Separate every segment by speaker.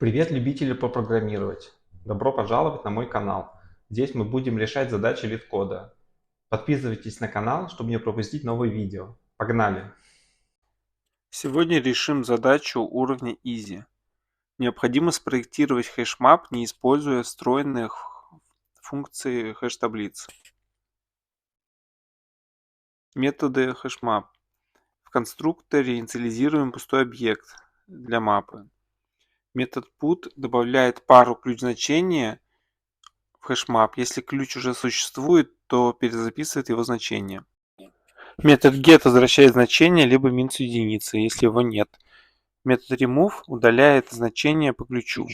Speaker 1: Привет, любители попрограммировать! Добро пожаловать на мой канал. Здесь мы будем решать задачи вид-кода. Подписывайтесь на канал, чтобы не пропустить новые видео. Погнали!
Speaker 2: Сегодня решим задачу уровня Easy. Необходимо спроектировать хэшмап, не используя встроенные функции хэш-таблиц. Методы хэшмап. В конструкторе инициализируем пустой объект для мапы. Метод put добавляет пару ключ-значения в хэшмап. Если ключ уже существует, то перезаписывает его значение. Метод get возвращает значение либо минус единицы, если его нет. Метод remove удаляет значение по ключу.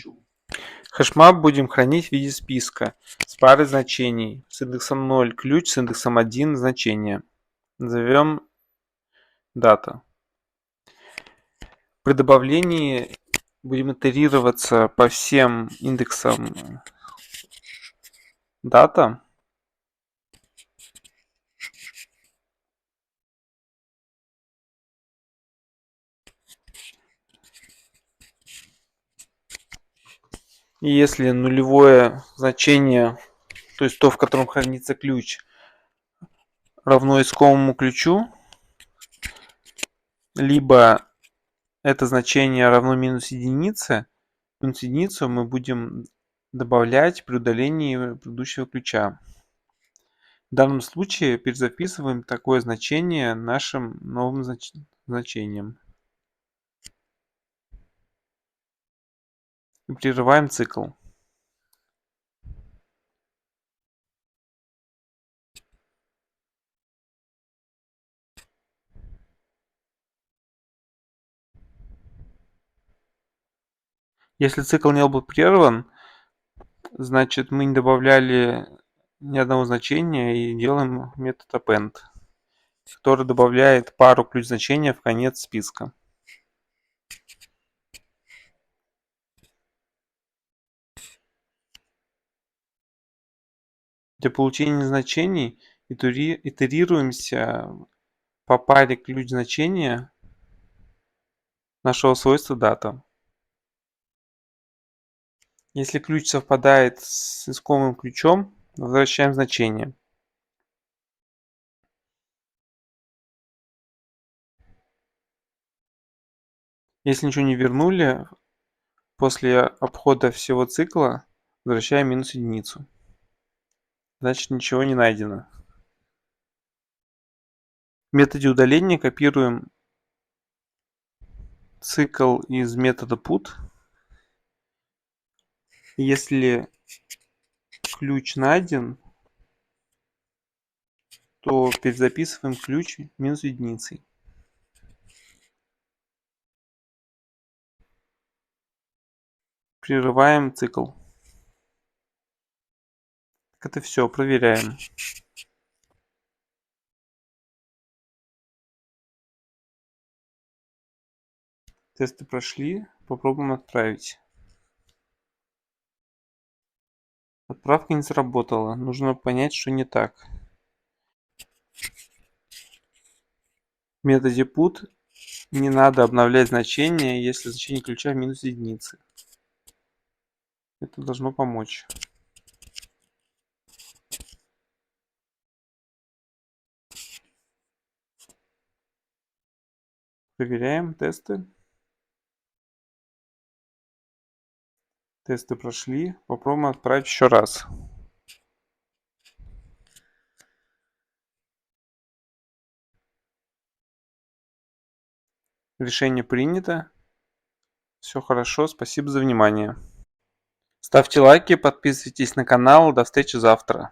Speaker 2: Хэшмап будем хранить в виде списка с парой значений. С индексом 0 ключ, с индексом 1 значение. Назовем дата. При добавлении будем итерироваться по всем индексам дата. И если нулевое значение, то есть то, в котором хранится ключ, равно искомому ключу, либо это значение равно минус единице мы будем добавлять при удалении предыдущего ключа. В данном случае перезаписываем такое значение нашим новым значением. И прерываем цикл. Если цикл не был прерван, значит мы не добавляли ни одного значения и делаем метод append, который добавляет пару ключ-значения в конец списка. Для получения значений итерируемся по паре ключ-значения нашего свойства дата. Если ключ совпадает с искомым ключом, возвращаем значение. Если ничего не вернули, после обхода всего цикла возвращаем минус единицу. Значит, ничего не найдено. В методе удаления копируем цикл из метода put. Если ключ найден, то перезаписываем ключ минус единицей. Прерываем цикл. Это все, проверяем. Тесты прошли, попробуем отправить. Отправка не сработала, нужно понять, что не так. В методе put не надо обновлять значение, если значение ключа минус единицы. Это должно помочь. Проверяем тесты. Тесты прошли. Попробуем отправить еще раз. Решение принято. Все хорошо. Спасибо за внимание. Ставьте лайки, подписывайтесь на канал. До встречи завтра.